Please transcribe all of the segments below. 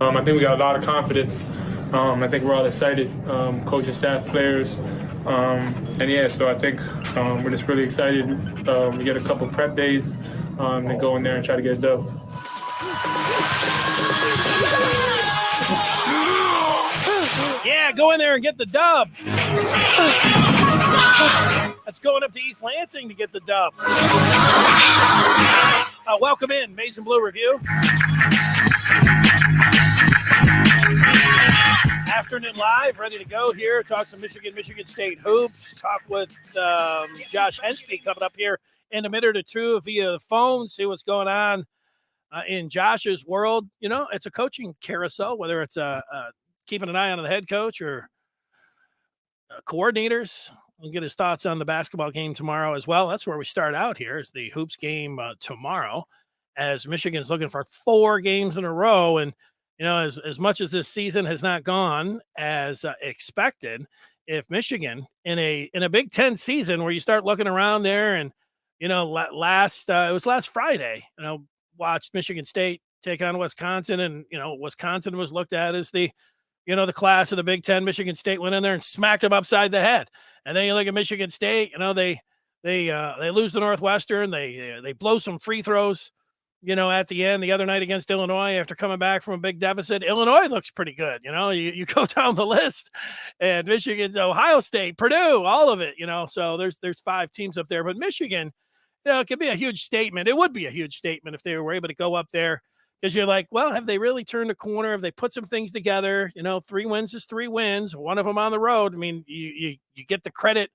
I think we got a lot of confidence. I think we're all excited, coaching staff, players. And yeah, so I think we're just really excited. We get a couple prep days and go in there and try to get it done. Yeah, go in there and get the dub. That's going up to E.Lansing to get the dub. Welcome in, Mason Blue Review. Afternoon live, ready to go here. Talk some Michigan State hoops. Talk with Josh Henschke coming up here in a minute or two via the phone. See what's going on in Josh's world. You know, it's a coaching carousel, whether it's keeping an eye on the head coach or coordinators. We'll get his thoughts on the basketball game tomorrow as well. That's where we start out here is the hoops game tomorrow, as Michigan's looking for 4 games in a row. And, you know, as much as this season has not gone as expected, if Michigan in a Big Ten season where you start looking around there and, you know, it was last Friday, you know, watched Michigan State take on Wisconsin, and, you know, Wisconsin was looked at as the class of the Big Ten. Michigan State went in there and smacked them upside the head. And then you look at Michigan State, you know, they lose to Northwestern. They blow some free throws, you know, at the end the other night against Illinois after coming back from a big deficit. Illinois looks pretty good. You know, you go down the list, and Michigan's, Ohio State, Purdue, all of it, you know. So there's 5 teams up there. But Michigan, you know, it could be a huge statement. It would be a huge statement if they were able to go up there. Because you're like, well, have they really turned a corner? Have they put some things together? You know, 3 wins is 3 wins, one of them on the road. I mean, you get the credit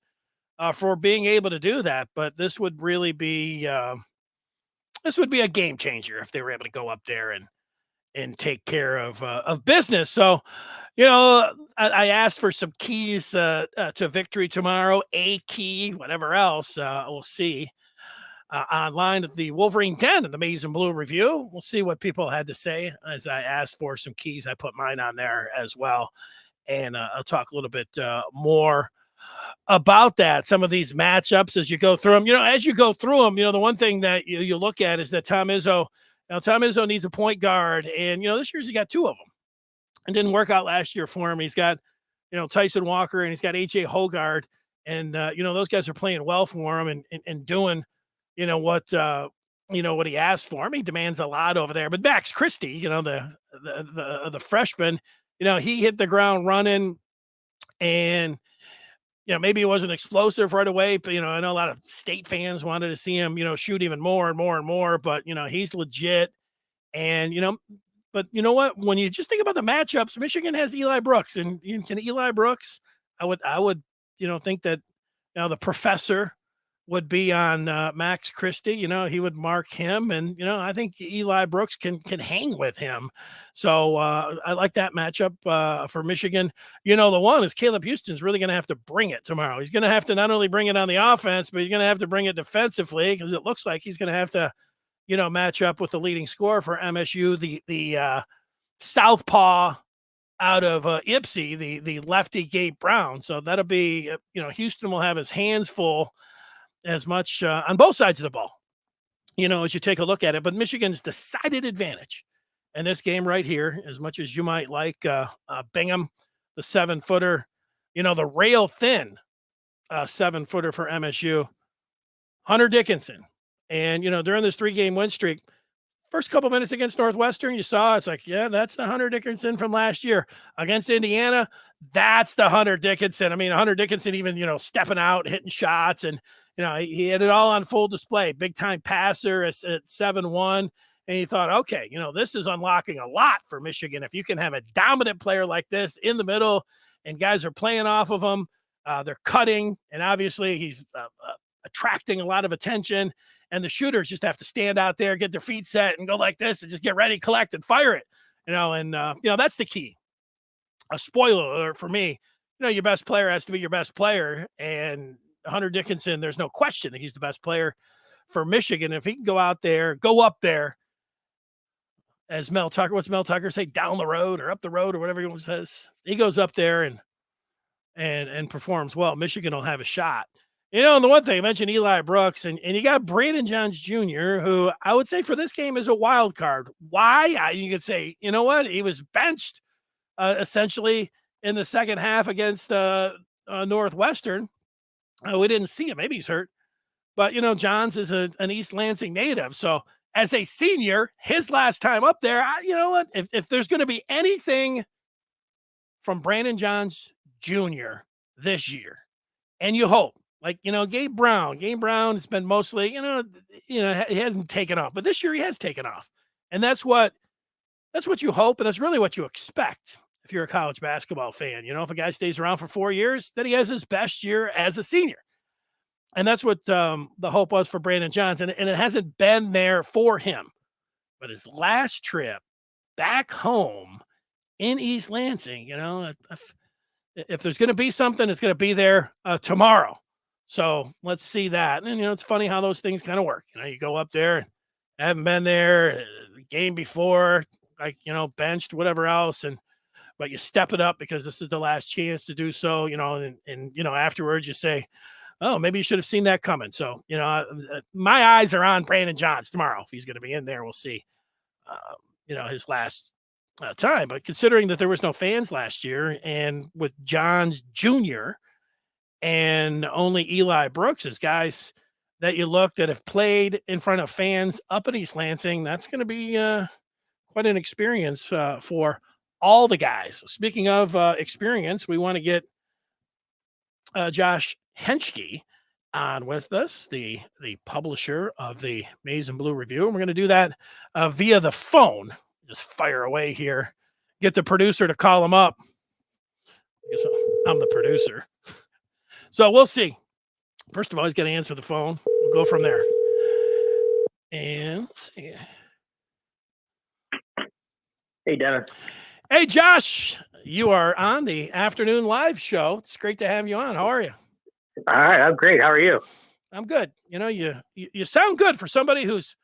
for being able to do that, but this would really be a game changer if they were able to go up there and take care of business. So, you know, I asked for some keys to victory tomorrow, a key, whatever else, we'll see. Online at the Wolverine 10 and the Mason Blue Review. We'll see what people had to say as I asked for some keys. I put mine on there as well. And I'll talk a little bit more about that. Some of these matchups as you go through them. You know, as you go through them, you know, the one thing that you look at is that Tom Izzo needs a point guard. And, you know, this year's he got 2 of them. It didn't work out last year for him. He's got, you know, Tyson Walker and he's got H.A. Hogard. And, you know, those guys are playing well for him and doing, you know what he asked for him. He demands a lot over there. But Max Christie, you know, the freshman, you know, he hit the ground running, and you know, maybe it wasn't explosive right away, but you know, I know a lot of State fans wanted to see him, you know, shoot even more and more and more. But you know, he's legit, and you know, but you know what? When you just think about the matchups, Michigan has Eli Brooks, and can Eli Brooks? I would, you know, think that the professor would be on Max Christie. You know, he would mark him, and you know, I think Eli Brooks can hang with him. So I like that matchup for Michigan. You know, the one is Caleb Houston's really going to have to bring it tomorrow. He's going to have to not only bring it on the offense, but he's going to have to bring it defensively, because it looks like he's going to have to, you know, match up with the leading scorer for MSU, the southpaw out of Ypsi, the lefty Gabe Brown. So that'll be, you know, Houston will have his hands full as much on both sides of the ball, you know, as you take a look at it. But Michigan's decided advantage in this game right here, as much as you might like Bingham, the 7-footer, you know, the rail thin 7-footer for MSU, Hunter Dickinson. And, you know, during this 3-game win streak, first couple minutes against Northwestern, you saw it's like, yeah, that's the Hunter Dickinson from last year. Against Indiana, that's the Hunter Dickinson. I mean, Hunter Dickinson even, you know, stepping out, hitting shots, and, you know, he had it all on full display. Big time passer at 7-1. And you thought, okay, you know, this is unlocking a lot for Michigan. If you can have a dominant player like this in the middle and guys are playing off of him, they're cutting, and obviously he's attracting a lot of attention. And the shooters just have to stand out there, get their feet set, and go like this, and just get ready, collect, and fire it. You know, and you know, that's the key. A spoiler alert for me, you know, your best player has to be your best player, and Hunter Dickinson, there's no question that he's the best player for Michigan. If he can go up there, as what's Mel Tucker say, down the road or up the road or whatever he says, he goes up there and performs well, Michigan will have a shot. And the one thing I mentioned Eli Brooks, and you got Brandon Johns Jr., who I would say for this game is a wild card. Why? You could say, you know what? He was benched essentially in the second half against Northwestern. We didn't see him. Maybe he's hurt. But, Johns is an East Lansing native. So as a senior, his last time up there, you know what? If there's going to be anything from Brandon Johns Jr. this year, and you hope, like, Gabe Brown has been mostly, he hasn't taken off, but this year he has taken off. And that's what you hope. And that's really what you expect if you're a college basketball fan. If a guy stays around for 4 years, that he has his best year as a senior. And that's what the hope was for Brandon Johns. And it hasn't been there for him. But his last trip back home in East Lansing, if there's going to be something, it's going to be there tomorrow. So let's see that. And, it's funny how those things kind of work. You go up there, haven't been there the game before, like, benched, whatever else. But you step it up because this is the last chance to do so, and afterwards you say, oh, maybe you should have seen that coming. So, my eyes are on Brandon Johns tomorrow. If he's going to be in there, we'll see, his last time. But considering that there was no fans last year, and with Johns Jr. and only Eli Brooks as guys that you look that have played in front of fans up at East Lansing, that's going to be quite an experience for all the guys. Speaking of experience, we want to get Josh Henschke on with us, the publisher of the Maize and Blue Review. And we're going to do that via the phone. Just fire away here. Get the producer to call him up. I guess I'm the producer. So we'll see. First of all, he's got to answer the phone. We'll go from there. And let's see. Hey, Dennis. Hey, Josh. You are on the afternoon live show. It's great to have you on. How are you? All right, I'm great. How are you? I'm good. You sound good for somebody who's,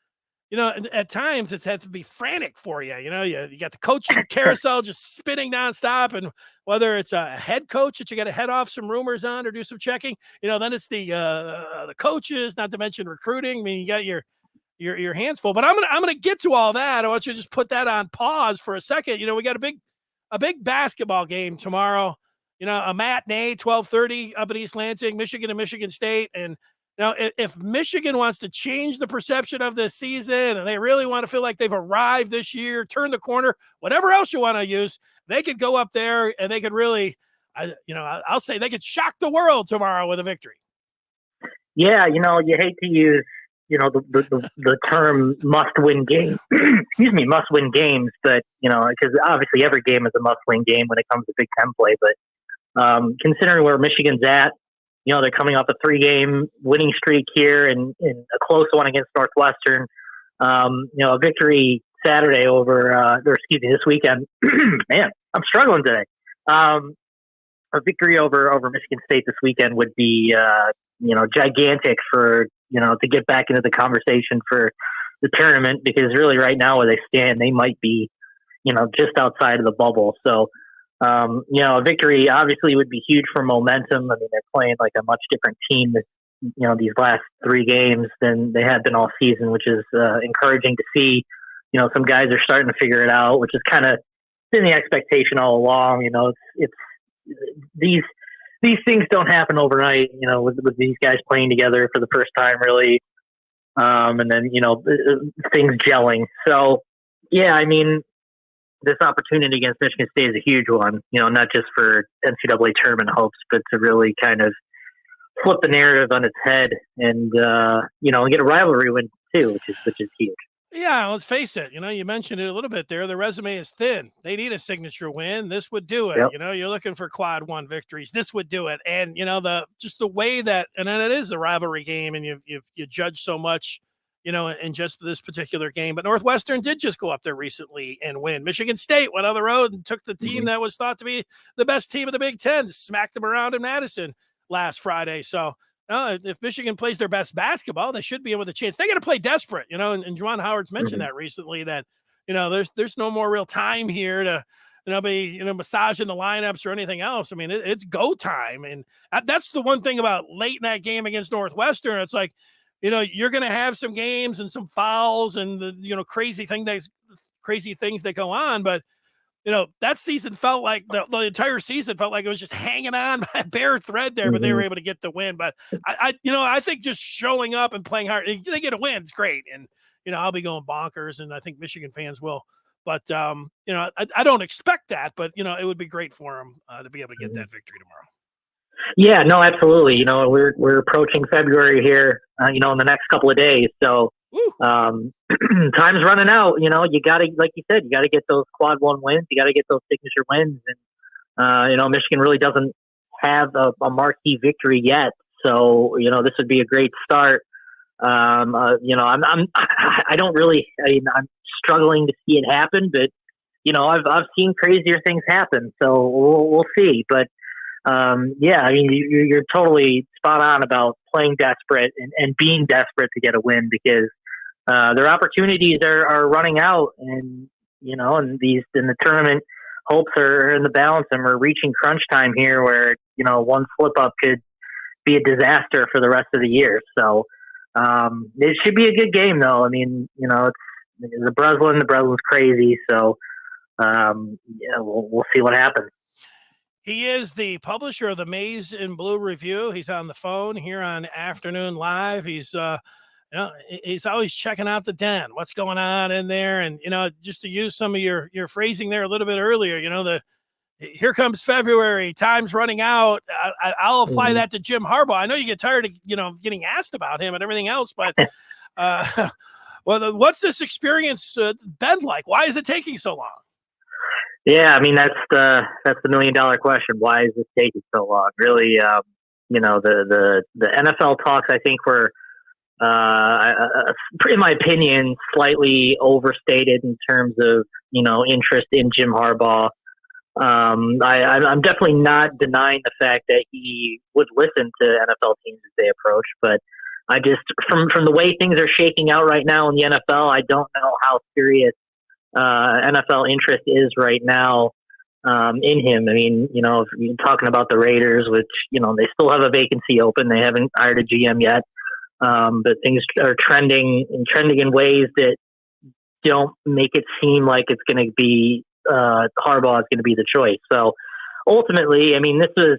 at times it's had to be frantic for you. You got the coaching carousel just spinning nonstop, and whether it's a head coach that you got to head off some rumors on or do some checking, then it's the coaches, not to mention recruiting. I mean, you got your hands full. But I'm gonna get to all that. I want you to just put that on pause for a second. We got a big basketball game tomorrow. A matinee, 12:30 up at East Lansing, Michigan and Michigan State. And if Michigan wants to change the perception of this season and they really want to feel like they've arrived this year, turn the corner, whatever else you want to use, they could go up there and they could really, I'll say they could shock the world tomorrow with a victory. Yeah, you hate to use, the term must-win game. Excuse me, must-win games, but, because obviously every game is a must-win game when it comes to Big Ten play. But considering where Michigan's at, they're coming off a 3-game winning streak here and a close one against Northwestern. A victory Saturday this weekend. Man, I'm struggling today. A victory over Michigan State this weekend would be, gigantic for, to get back into the conversation for the tournament, because really right now where they stand, they might be, just outside of the bubble. So, a victory obviously would be huge for momentum. I mean, they're playing like a much different team these last 3 games than they have been all season, which is encouraging to see. Some guys are starting to figure it out, which is kind of been the expectation all along. It's these things don't happen overnight, with these guys playing together for the first time, really. And then, things gelling. So, yeah, I mean, this opportunity against Michigan State is a huge one, not just for NCAA tournament hopes, but to really kind of flip the narrative on its head and, get a rivalry win too, which is huge. Yeah, let's face it. You mentioned it a little bit there. The resume is thin. They need a signature win. This would do it. Yep. You're looking for quad 1 victories. This would do it. And the way that, and then it is the rivalry game, and you judge so much, in just this particular game. But Northwestern did just go up there recently and win. Michigan State went on the road and took the team that was thought to be the best team of the Big Ten, smacked them around in Madison last Friday. So if Michigan plays their best basketball, they should be able to chance. They got to play desperate, and Juwan Howard's mentioned that recently, that, there's no more real time here to be massaging the lineups or anything else. I mean, it's go time, and that's the one thing about late in that game against Northwestern. It's like, you're going to have some games and some fouls and the crazy things that go on, but that season felt like the entire season felt like it was just hanging on by a bare thread there, but they were able to get the win. But I think just showing up and playing hard, they get a win, it's great, and I'll be going bonkers, and I think Michigan fans will. But I don't expect that, but it would be great for them to be able to get that victory tomorrow. Yeah, no, absolutely. We're approaching February here, in the next couple of days. So time's running out. You gotta, like you said, you gotta get those quad one wins. You gotta get those signature wins. And, Michigan really doesn't have a marquee victory yet. So, this would be a great start. I don't really, I'm struggling to see it happen, but, I've seen crazier things happen. So we'll see. But, you're totally spot on about playing desperate and being desperate to get a win, because their opportunities are running out, and and the tournament hopes are in the balance, and we're reaching crunch time here, where one slip up could be a disaster for the rest of the year. So it should be a good game, though. I mean, it's the Breslin's crazy, so we'll see what happens. He is the publisher of the Maize and Blue Review. He's on the phone here on Afternoon Live. He's he's always checking out the den, what's going on in there. And, just to use some of your phrasing there a little bit earlier, here comes February, time's running out. I'll apply that to Jim Harbaugh. I know you get tired of, getting asked about him and everything else, but what's this experience been like? Why is it taking so long? Yeah, I mean, that's the $1 million question. Why is this taking so long? Really, the NFL talks, I think, were, in my opinion, slightly overstated in terms of interest in Jim Harbaugh. I'm definitely not denying the fact that he would listen to NFL teams as they approach, but I just, from the way things are shaking out right now in the NFL, I don't know how serious NFL interest is right now in him. I mean, if you're talking about the Raiders, which they still have a vacancy open, they haven't hired a GM yet, but things are trending in ways that don't make it seem like it's going to be Harbaugh is going to be the choice. So ultimately, I mean, this is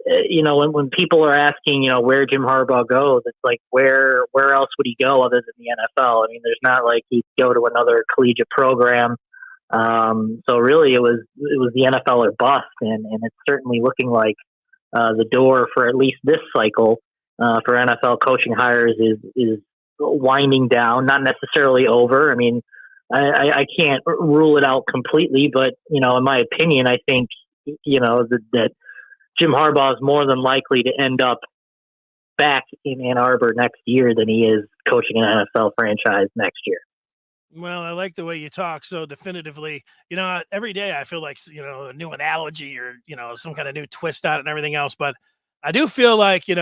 when people are asking where Jim Harbaugh goes, it's like where else would he go other than the NFL? I mean, there's not like he'd go to another collegiate program. So really, it was the NFL or bust, and it's certainly looking like the door for at least this cycle for NFL coaching hires is winding down, not necessarily over. I mean, I can't rule it out completely, but in my opinion, I think that Jim Harbaugh is more than likely to end up back in Ann Arbor next year than he is coaching an NFL franchise next year. Well, I like the way you talk so definitively. Every day I feel like, a new analogy or, some kind of new twist on it and everything else. But I do feel like, Jim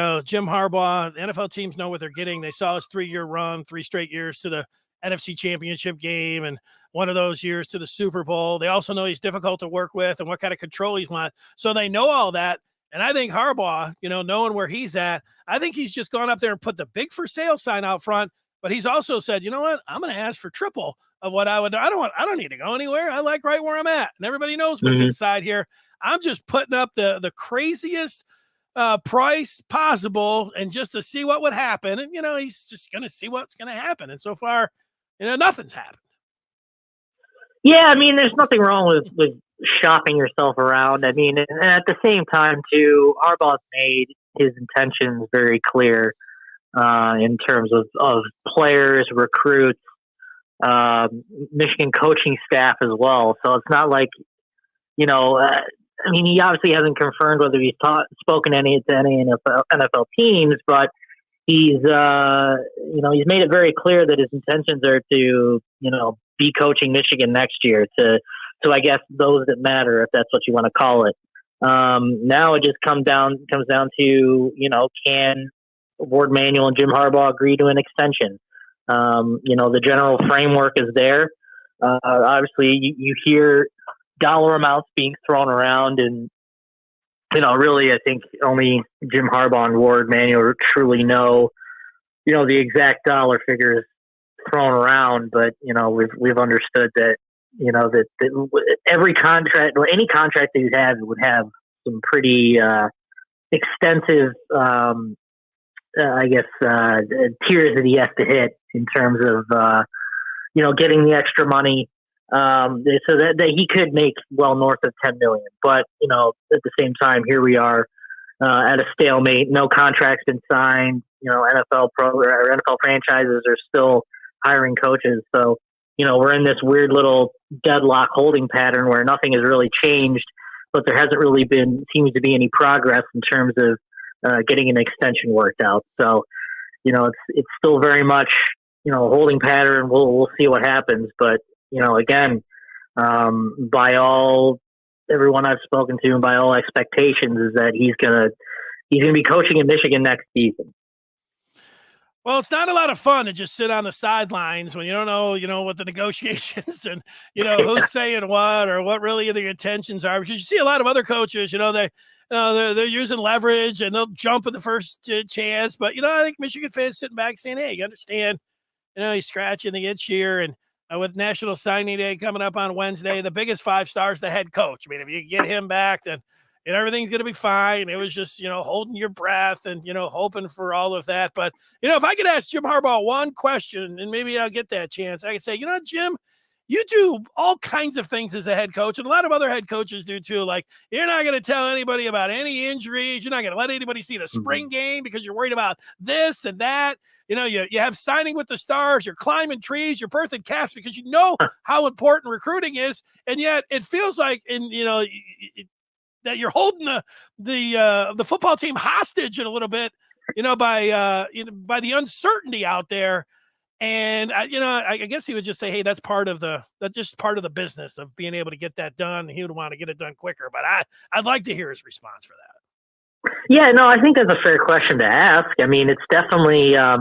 Harbaugh, the NFL teams know what they're getting. They saw his 3-year run, 3 straight years to the NFC Championship game, and one of those years to the Super Bowl. They also know he's difficult to work with and what kind of control he's want. So they know all that. And I think Harbaugh, knowing where he's at, I think he's just gone up there and put the big for sale sign out front. But he's also said, you know what? I'm going to ask for triple of what I would do. I don't need to go anywhere. I like right where I'm at. And everybody knows what's inside here. I'm just putting up the craziest price possible, and just to see what would happen. And, he's just going to see what's going to happen. And so far, nothing's happened. Yeah, I mean, there's nothing wrong with shopping yourself around. I mean, and at the same time, too, Harbaugh's made his intentions very clear in terms of players, recruits, Michigan coaching staff as well. So it's not like, I mean, he obviously hasn't confirmed whether he's spoken to any NFL teams, but he's made it very clear that his intentions are to, be coaching Michigan next year to I guess those that matter, if that's what you want to call it. Now it just comes down to, can Ward Manuel and Jim Harbaugh agree to an extension? The general framework is there. Obviously you hear dollar amounts being thrown around, and really, I think only Jim Harbaugh and Ward Manuel truly know, the exact dollar figures thrown around. But we've understood that that every contract or any contract that you have would have some pretty extensive, tiers that he has to hit in terms of getting the extra money, so that he could make well north of 10 million. But at the same time, here we are at a stalemate. No contract's been signed. NFL franchises are still hiring coaches. So we're in this weird little deadlock holding pattern where nothing has really changed, but there hasn't really seems to be any progress in terms of getting an extension worked out. So it's still very much a holding pattern. We'll see what happens, but again, by everyone I've spoken to and by all expectations is that he's gonna be coaching in Michigan next season. Well, it's not a lot of fun to just sit on the sidelines when you don't know, what the negotiations and, who's saying what or what really the intentions are. Because you see a lot of other coaches, they're using leverage and they'll jump at the first chance. But, I think Michigan fans sitting back saying, hey, you understand, he's scratching the itch here. And with National Signing Day coming up on Wednesday, the biggest 5-star is the head coach. I mean, if you get him back, then everything's going to be fine. It was just, holding your breath and, hoping for all of that. But, if I could ask Jim Harbaugh one question, and maybe I'll get that chance, I could say, Jim, you do all kinds of things as a head coach, and a lot of other head coaches do too. Like, you're not going to tell anybody about any injuries. You're not going to let anybody see the spring game because you're worried about this and that. You have signing with the stars, you're climbing trees, you're birthing calves because you know how important recruiting is. And yet it feels like that you're holding the football team hostage in a little bit, by the uncertainty out there. And I guess he would just say, hey, that's just part of the business of being able to get that done. He would want to get it done quicker, but I'd like to hear his response for that. Yeah, no, I think that's a fair question to ask. I mean, it's definitely, I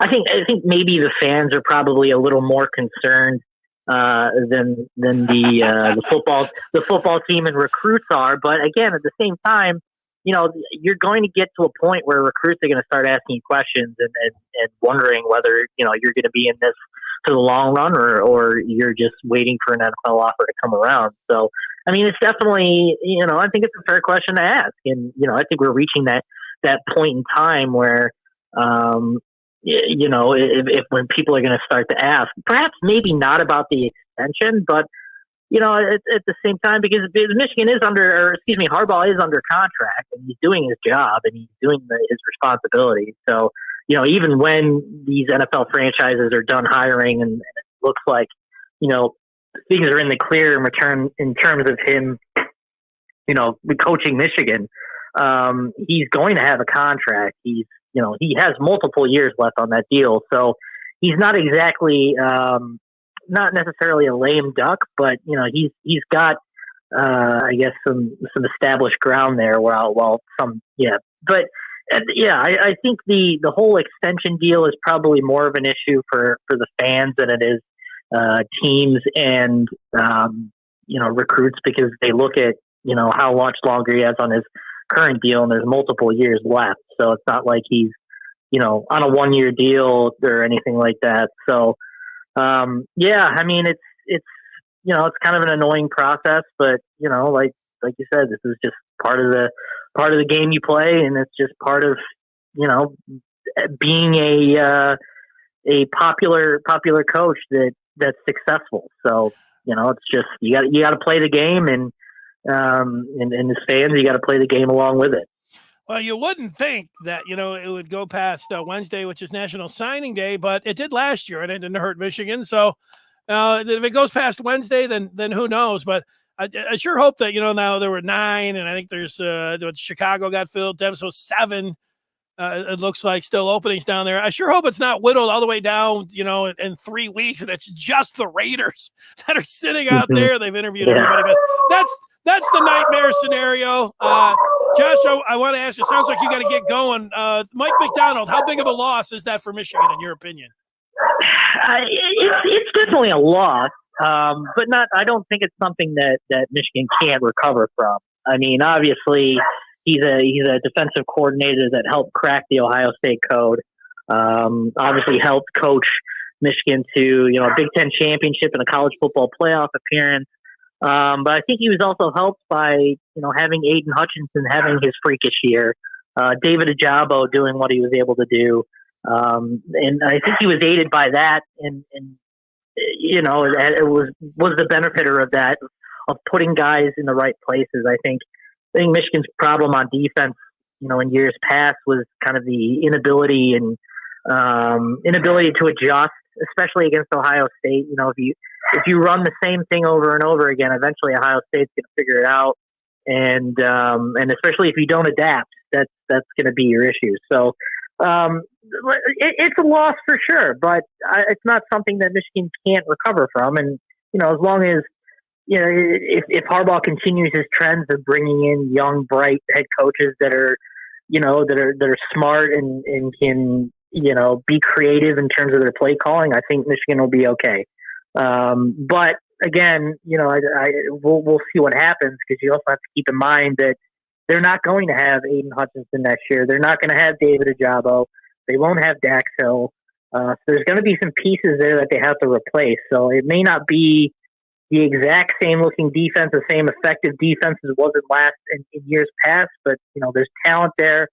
think maybe the fans are probably a little more concerned than the football team and recruits are. But again, at the same time, you're going to get to a point where recruits are going to start asking you questions and wondering whether you're going to be in this for the long run or you're just waiting for an NFL offer to come around. So I mean, it's definitely I think it's a fair question to ask, and I think we're reaching that point in time where if when people are going to start to ask, perhaps maybe not about the extension, but at the same time, because Michigan is Harbaugh is under contract and he's doing his job and he's doing his responsibility. So even when these NFL franchises are done hiring and it looks like things are in the clear in terms of him coaching Michigan, he's going to have a contract. He has multiple years left on that deal. So he's not exactly, not necessarily a lame duck, but he's got, I guess some established ground there. I think the whole extension deal is probably more of an issue for the fans than it is teams and recruits, because they look at how much longer he has on his current deal, and there's multiple years left. So it's not like he's on a 1-year deal or anything like that. So I mean, it's kind of an annoying process, but like you said, this is just part of the game you play, and it's just part of being a popular coach that's successful. So it's just you got to play the game, and as fans, you got to play the game along with it. Well, you wouldn't think that, it would go past Wednesday, which is National Signing Day, but it did last year, and it didn't hurt Michigan. So if it goes past Wednesday, then who knows? But I sure hope that, now there were 9, and I think there's Chicago got filled, so 7. It looks like still openings down there. I sure hope it's not whittled all the way down, in 3 weeks, and it's just the Raiders that are sitting out there. They've interviewed everybody, but that's the nightmare scenario. Josh, I want to ask you, it sounds like you got to get going. Mike McDonald, how big of a loss is that for Michigan, in your opinion? It's definitely a loss. but not. I don't think it's something that Michigan can't recover from. I mean, obviously, he's a defensive coordinator that helped crack the Ohio State code. Obviously, helped coach Michigan to a Big Ten championship and a college football playoff appearance. But I think he was also helped by having Aiden Hutchinson having his freakish year, David Ajabo doing what he was able to do, and I think he was aided by that, and it was the benefiter of that, of putting guys in the right places. I think Michigan's problem on defense, in years past, was kind of the inability to adjust, especially against Ohio State. If you run the same thing over and over again, eventually Ohio State's going to figure it out, and especially if you don't adapt, that's going to be your issue. So it's a loss for sure, but it's not something that Michigan can't recover from. And as long as if Harbaugh continues his trends of bringing in young, bright head coaches that are smart and can be creative in terms of their play calling, I think Michigan will be okay. But again, we'll see what happens, because you also have to keep in mind that they're not going to have Aiden Hutchinson next year. They're not going to have David Ajabo. They won't have Dax Hill. So there's going to be some pieces there that they have to replace. So it may not be the exact same looking defense, the same effective defense as it was in years past, but there's talent there.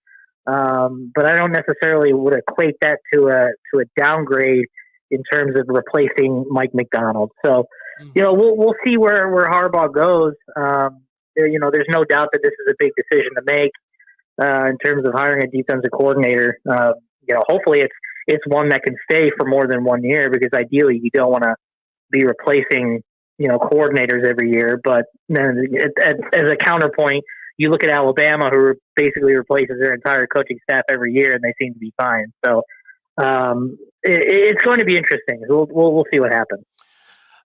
But I don't necessarily would equate that to a downgrade in terms of replacing Mike McDonald. So, we'll see where Harbaugh goes. There's no doubt that this is a big decision to make in terms of hiring a defensive coordinator. Hopefully it's one that can stay for more than 1 year, because ideally you don't want to be replacing coordinators every year. But then as a counterpoint, you look at Alabama, who basically replaces their entire coaching staff every year, and they seem to be fine. So it's going to be interesting. We'll see what happens.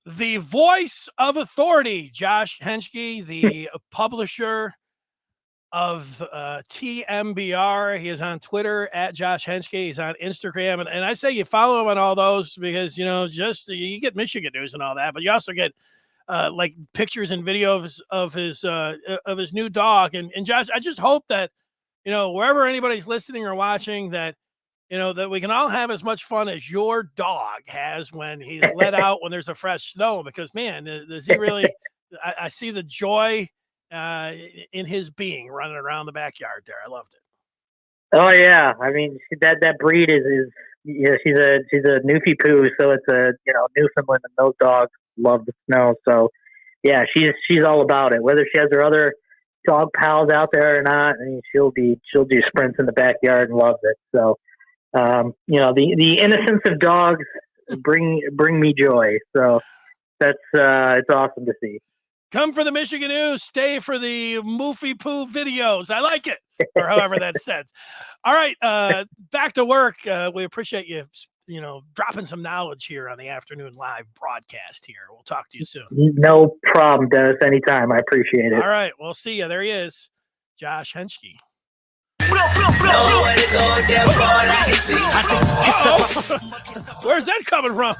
The voice of authority, Josh Henschke, the publisher of TMBR. He is on Twitter at Josh Henschke. He's on Instagram. And I say you follow him on all those, because, you get Michigan news and all that, but you also get like pictures and videos of his new dog. And Josh, I just hope that, wherever anybody's listening or watching, that that we can all have as much fun as your dog has when he's let out when there's a fresh snow, because, man, does he really, I see the joy in his being running around the backyard there. I loved it. Oh yeah. I mean, that breed is she's a Newfie Poo. So it's a, Newfoundland, and those dogs love the snow. So yeah, she's all about it, whether she has her other dog pals out there or not. I mean, she'll do sprints in the backyard and loves it. So, the innocence of dogs bring me joy. So that's it's awesome to see. Come for the Michigan news, stay for the Moofy Poo videos. I like it, or however that's said. All right, back to work. We appreciate you, dropping some knowledge here on the afternoon live broadcast here. We'll talk to you soon. No problem, Dennis. Anytime. I appreciate it. All right, we'll see you. There he is, Josh Henschke. Where's that coming from?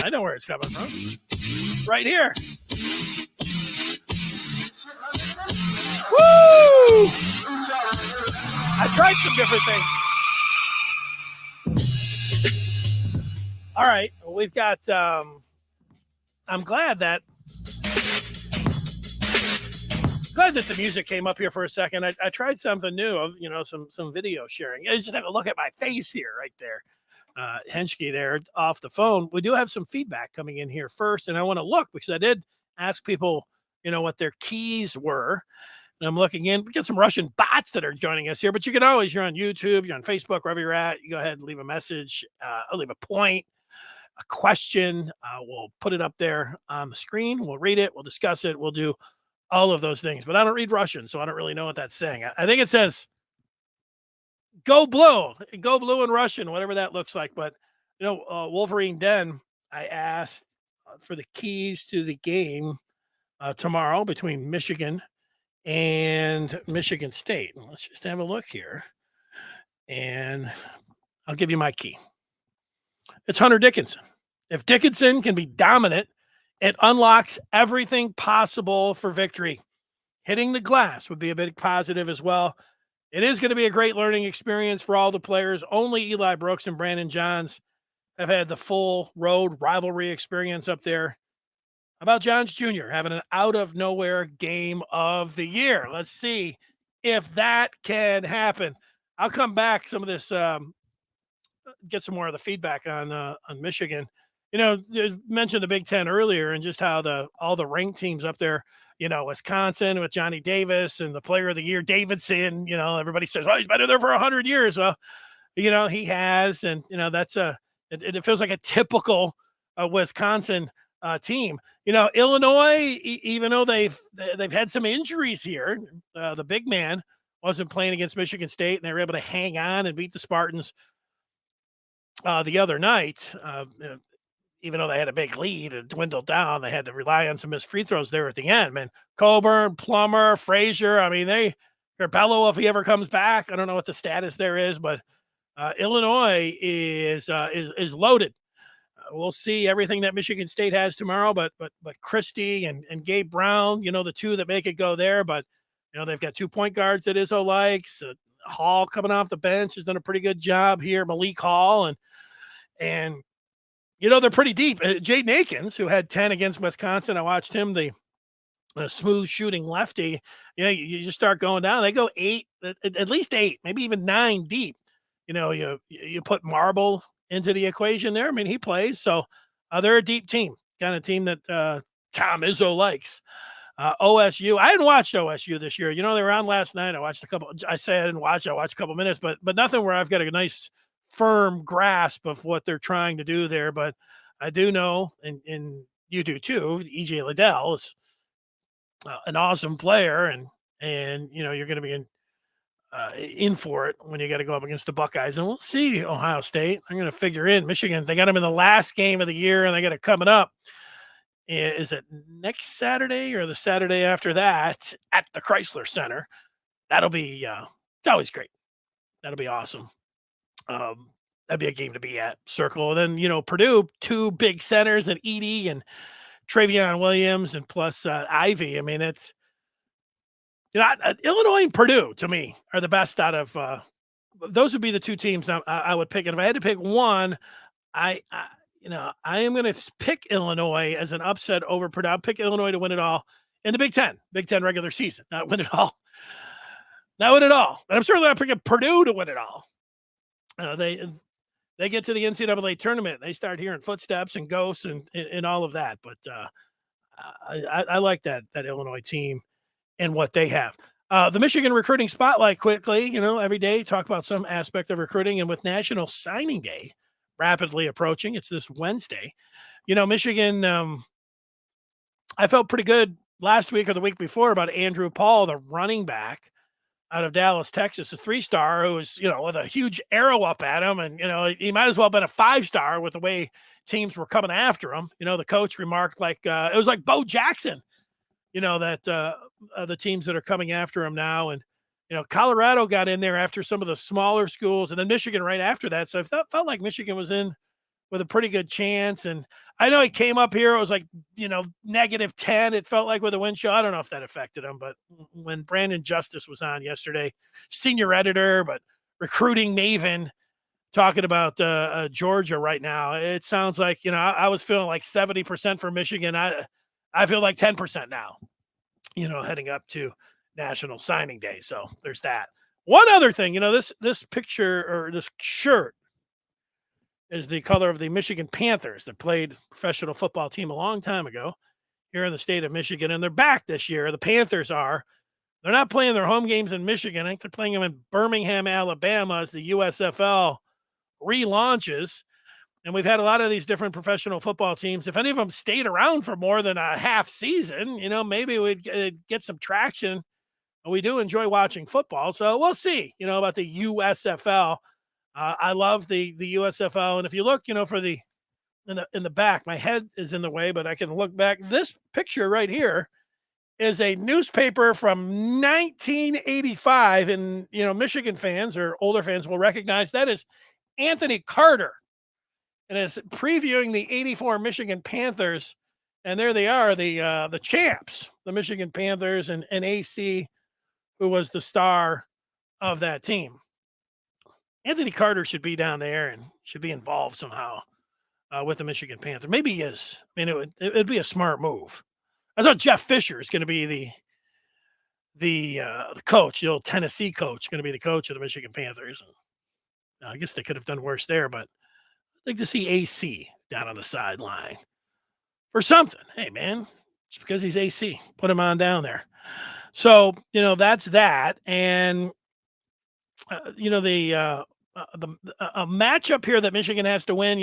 I know where it's coming from. Right here. Woo! I tried some different things. All right, we've got. I'm glad that the music came up here for a second. I tried something new, some video sharing. I just have a look at my face here, right there. Henschke there off the phone. We do have some feedback coming in here first, and I want to look, because I did ask people, what their keys were. And I'm looking in. We got some Russian bots that are joining us here, but you can always, you're on YouTube, you're on Facebook, wherever you're at, you go ahead and leave a message, leave a point, a question. We'll put it up there on the screen. We'll read it. We'll discuss it. We'll do all of those things, but I don't read Russian, so I don't really know what that's saying. I think it says go blue in Russian, whatever that looks like. But, Wolverine Den, I asked for the keys to the game tomorrow between Michigan and Michigan State. Let's just have a look here, and I'll give you my key. It's Hunter Dickinson. If Dickinson can be dominant, it unlocks everything possible for victory. Hitting the glass would be a big positive as well. It is going to be a great learning experience for all the players. Only Eli Brooks and Brandon Johns have had the full road rivalry experience up there. How about Johns Jr. having an out of nowhere game of the year? Let's see if that can happen. I'll come back some of this, get some more of the feedback on Michigan. You mentioned the Big Ten earlier and just how all the ranked teams up there, Wisconsin with Johnny Davis and the player of the year, Davidson, everybody says, well, he's been there for 100 years. Well, he has, and, it feels like a typical Wisconsin team. Illinois, even though they've had some injuries here, the big man wasn't playing against Michigan State, and they were able to hang on and beat the Spartans the other night. Even though they had a big lead, it dwindled down. They had to rely on some missed free throws there at the end. Man, Coburn, Plummer, Frazier. I mean, Bello, if he ever comes back, I don't know what the status there is, but Illinois is loaded. We'll see everything that Michigan State has tomorrow, but Christie and Gabe Brown, the two that make it go there. But they've got 2 point guards that Izzo likes. Hall coming off the bench has done a pretty good job here. Malik Hall and they're pretty deep. Jaden Akins, who had 10 against Wisconsin, I watched him, the smooth shooting lefty. You just start going down. They go 8, at least 8, maybe even 9 deep. You put Marble into the equation there. I mean, he plays. So they're a deep team, kind of team that Tom Izzo likes. OSU. I hadn't watched OSU this year. They were on last night. I watched a couple. I say I didn't watch. I watched a couple minutes, but nothing where I've got a nice firm grasp of what they're trying to do there. But I do know, and you do too, EJ Liddell is an awesome player, and you're going to be in for it when you got to go up against the Buckeyes. And we'll see Ohio State. I'm going to figure in Michigan. They got them in the last game of the year, and they got it coming up. Is it next Saturday or the Saturday after that at the Chrysler Center? That'll be it's always great. That'll be awesome. That'd be a game to be at. Circle. And then, Purdue, 2 big centers and Edie and Travion Williams and plus Ivy. I mean, it's, Illinois and Purdue, to me, are the best out of those would be the 2 teams I would pick. And if I had to pick one, I am going to pick Illinois as an upset over Purdue. I'll pick Illinois to win it all in the Big Ten regular season, not win it all. Not win it all. And I'm certainly not picking Purdue to win it all. They get to the NCAA tournament. They start hearing footsteps and ghosts and all of that. But I like that Illinois team and what they have. The Michigan recruiting spotlight quickly, every day talk about some aspect of recruiting, and with National Signing Day rapidly approaching, it's this Wednesday. Michigan, I felt pretty good last week or the week before about Andrew Paul, the running back out of Dallas, Texas, a 3-star who was, with a huge arrow up at him. And, he might as well have been a 5-star with the way teams were coming after him. The coach remarked it was like Bo Jackson, that the teams that are coming after him now. And, Colorado got in there after some of the smaller schools, and then Michigan right after that. So I felt like Michigan was in with a pretty good chance. And I know he came up here, it was like, -10, it felt like, with a wind chill. I don't know if that affected him, but when Brandon Justice was on yesterday, senior editor, but recruiting maven, talking about Georgia right now, it sounds like, I was feeling like 70% for Michigan. I feel like 10% now, heading up to National Signing Day. So there's that. One other thing, this picture or this shirt is the color of the Michigan Panthers that played professional football team a long time ago here in the state of Michigan. And they're back this year. The Panthers are. They're not playing their home games in Michigan. I think they're playing them in Birmingham, Alabama as the USFL relaunches. And we've had a lot of these different professional football teams. If any of them stayed around for more than a half season, maybe we'd get some traction. We do enjoy watching football. So we'll see, about the USFL. I love the USFL, and if you look, for in the back, my head is in the way, but I can look back. This picture right here is a newspaper from 1985, and Michigan fans or older fans will recognize that is Anthony Carter and is previewing the '84 Michigan Panthers, and there they are, the champs, the Michigan Panthers, and AC, who was the star of that team. Anthony Carter should be down there and should be involved somehow with the Michigan Panthers. Maybe he is. I mean, it'd be a smart move. I thought Jeff Fisher is going to be the coach, the old Tennessee coach, going to be the coach of the Michigan Panthers. And I guess they could have done worse there, but I'd like to see AC down on the sideline for something. Hey, man, just because he's AC, put him on down there. So, that's that. And, the matchup here that Michigan has to win,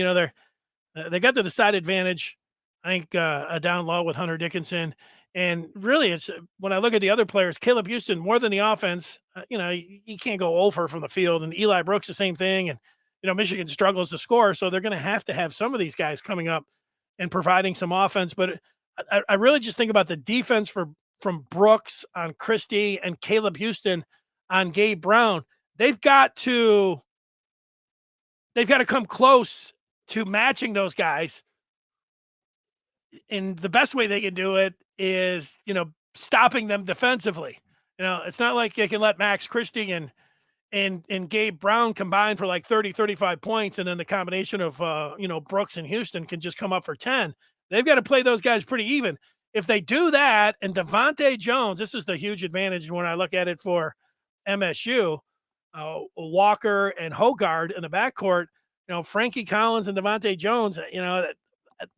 they got the decided advantage, I think, a down low with Hunter Dickinson. And really, it's when I look at the other players, Caleb Houston, more than the offense, he can't go over from the field. And Eli Brooks, the same thing. And, Michigan struggles to score. So they're going to have some of these guys coming up and providing some offense. But I really just think about the defense from Brooks on Christie and Caleb Houston on Gabe Brown. They've got to come close to matching those guys. And the best way they can do it is, stopping them defensively. It's not like they can let Max Christie and Gabe Brown combine for like 30, 35 points. And then the combination of, Brooks and Houston can just come up for 10. They've got to play those guys pretty even. If they do that, and Devontae Jones, this is the huge advantage when I look at it for MSU, Walker and Hogard in the backcourt, Frankie Collins and Devontae Jones,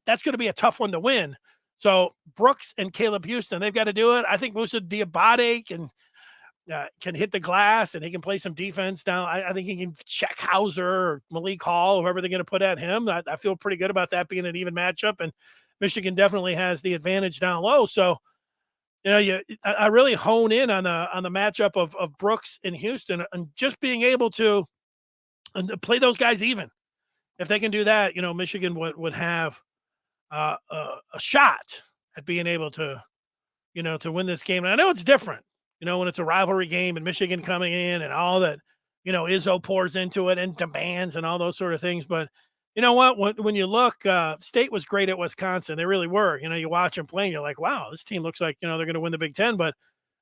that's going to be a tough one to win. So Brooks and Caleb Houston, they've got to do it. I think Musa Diabate can hit the glass and he can play some defense down. I think he can check Hauser or Malik Hall, whoever they're going to put at him. I feel pretty good about that being an even matchup, and Michigan definitely has the advantage down low. So, I really hone in on the matchup of Brooks and Houston and just being able to play those guys even. If they can do that, Michigan would have a shot at being able to, to win this game. And I know it's different, when it's a rivalry game and Michigan coming in and all that, Izzo pours into it and demands and all those sort of things. But you know what? When you look, State was great at Wisconsin. They really were. You watch them play and you're like, wow, this team looks like, they're going to win the Big Ten. But,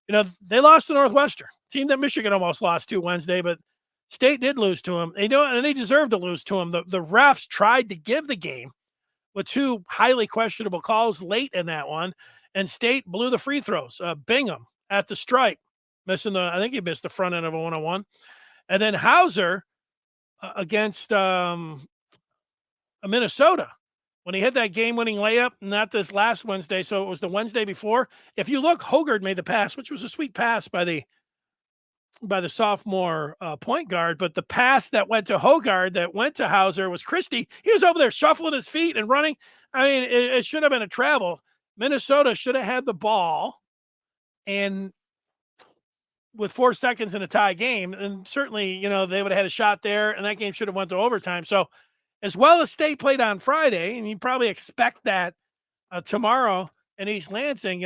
they lost to Northwestern, team that Michigan almost lost to Wednesday. But State did lose to them. And they deserved to lose to them. The refs tried to give the game with two highly questionable calls late in that one. And State blew the free throws. Bingham at the stripe, I think he missed the front end of a one-on-one. And then Hauser against Minnesota, when he hit that game-winning layup, not this last Wednesday, so it was the Wednesday before. If you look, Hogard made the pass, which was a sweet pass by the sophomore point guard, but the pass that went to Hogard that went to Hauser was Christie. He was over there shuffling his feet and running. I mean, it should have been a travel. Minnesota should have had the ball, and with 4 seconds in a tie game, and certainly, they would have had a shot there, and that game should have went to overtime. So, as well as State played on Friday, and you probably expect that tomorrow in E.Lansing,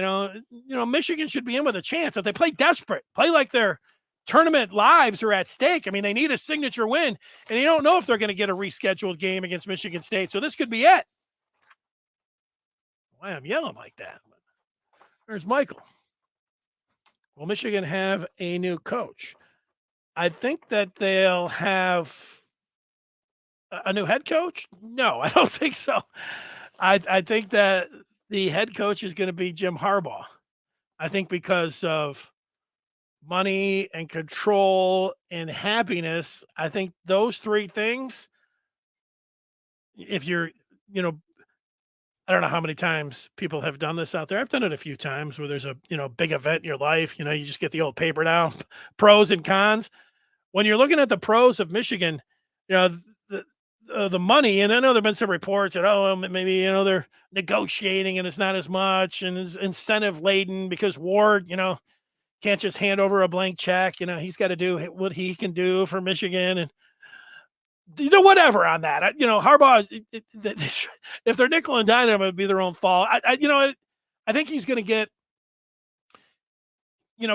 Michigan should be in with a chance. If they play desperate, play like their tournament lives are at stake. I mean, they need a signature win, and you don't know if they're going to get a rescheduled game against Michigan State. So this could be it. Why I'm yelling like that? There's Michael. Will Michigan have a new coach? I think that they'll have a new head coach. No, I don't think so. I think that the head coach is going to be Jim Harbaugh. I think because of money and control and happiness, I think those three things, if you're, I don't know how many times people have done this out there. I've done it a few times where there's a, big event in your life, you just get the old paper down, pros and cons. When you're looking at the pros of Michigan, the money, and I know there've been some reports that, maybe, they're negotiating and it's not as much and it's incentive laden because Ward, can't just hand over a blank check. He's got to do what he can do for Michigan and, whatever on that. Harbaugh, if they're nickel and diming, it would be their own fault. I think he's going to get,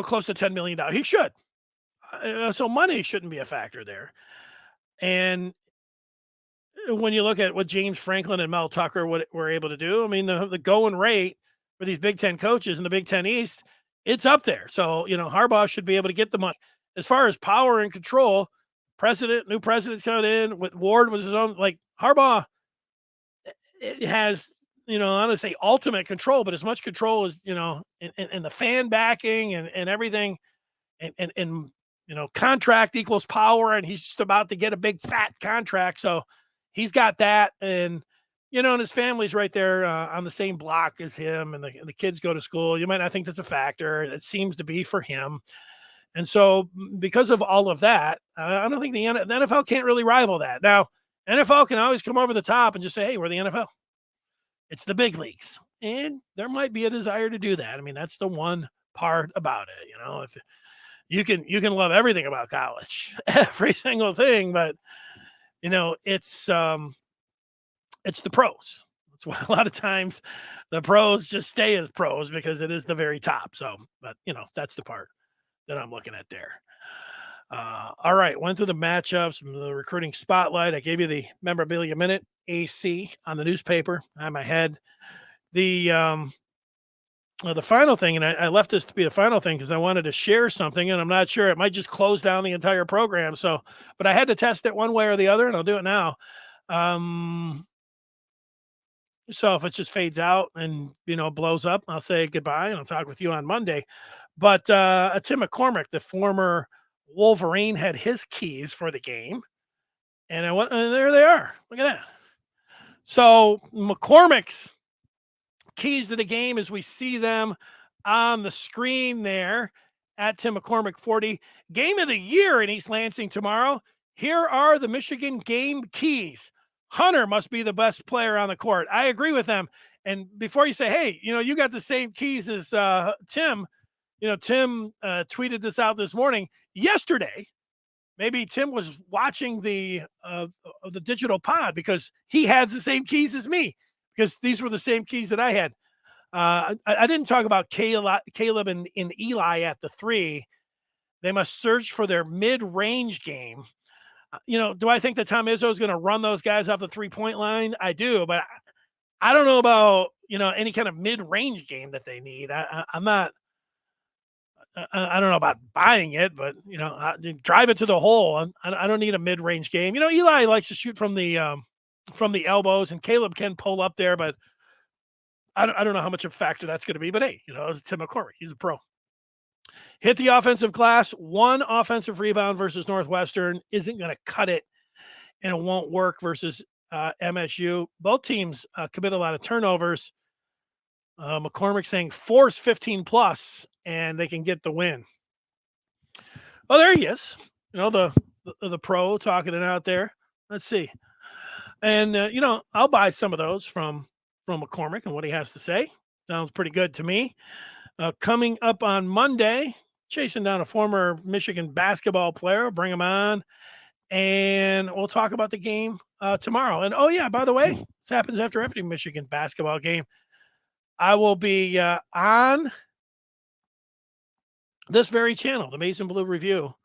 close to $10 million. He should. So money shouldn't be a factor there. And when you look at what James Franklin and Mel Tucker were able to do, I mean, the going rate for these Big Ten coaches in the Big Ten East, it's up there. So, Harbaugh should be able to get the money. As far as power and control, new president's coming in. With Ward was his own, like Harbaugh it has, I don't want to say ultimate control, but as much control as, in the fan backing and everything. And contract equals power, and he's just about to get a big fat contract. So he's got that. And, and his family's right there on the same block as him, and the kids go to school. You might not think that's a factor. It seems to be for him. And so because of all of that, I don't think the NFL can't really rival that. Now, NFL can always come over the top and just say, hey, we're the NFL. It's the big leagues. And there might be a desire to do that. I mean, that's the one part about it. If you can love everything about college, every single thing, but it's the pros. That's why a lot of times the pros just stay as pros, because it is the very top. So, but that's the part that I'm looking at there. All right, went through the matchups, the recruiting spotlight. I gave you the memorabilia minute, AC, on the newspaper. I had my head. The final thing, and I left this to be the final thing because I wanted to share something, and I'm not sure, it might just close down the entire program. So, but I had to test it one way or the other, and I'll do it now. So if it just fades out and blows up, I'll say goodbye and I'll talk with you on Monday. But Tim McCormick, the former Wolverine, had his keys for the game, and and there they are. Look at that. So McCormick's keys to the game, as we see them on the screen there, at Tim McCormick 40. Game of the year in East Lansing tomorrow. Here are the Michigan game keys. Hunter must be the best player on the court. I agree with them. And before you say, hey, you got the same keys as Tim, Tim tweeted this out this morning. Yesterday, maybe Tim was watching the digital pod, because he had the same keys as me, because these were the same keys that I had. I didn't talk about Caleb and Eli at the 3. They must search for their mid-range game. Do I think that Tom Izzo is going to run those guys off the 3-point line? I do, but I don't know about, any kind of mid-range game that they need. I'm not, I don't know about buying it, but, drive it to the hole. I don't need a mid-range game. Eli likes to shoot from the elbows, and Caleb can pull up there, but I don't know how much of a factor that's going to be. But hey, it's Tim McCormick. He's a pro. Hit the offensive glass. One offensive rebound versus Northwestern isn't going to cut it, and it won't work versus MSU. Both teams commit a lot of turnovers. McCormick saying force 15 plus, and they can get the win. Oh, there he is. The pro talking it out there. Let's see. And, I'll buy some of those from McCormick and what he has to say. Sounds pretty good to me. Coming up on Monday, chasing down a former Michigan basketball player, bring him on, and we'll talk about the game tomorrow. And, oh, yeah, by the way, this happens after every Michigan basketball game. I will be on this very channel, the Maize and Blue Review,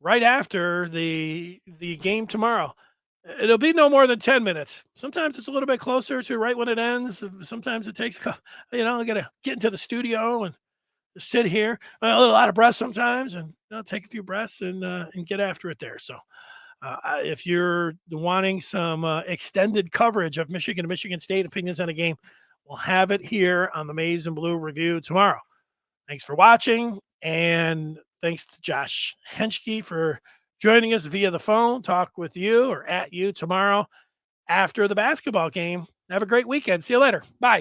right after the game tomorrow. It'll be no more than 10 minutes. Sometimes it's a little bit closer to right when it ends. Sometimes it takes, I got to get into the studio and just sit here. A little out of breath sometimes, and take a few breaths and get after it there. So if you're wanting some extended coverage of Michigan and Michigan State opinions on a game, we'll have it here on the Maize and Blue Review tomorrow. Thanks for watching, and thanks to Josh Henschke for joining us via the phone. Talk with you or at you tomorrow after the basketball game. Have a great weekend. See you later. Bye.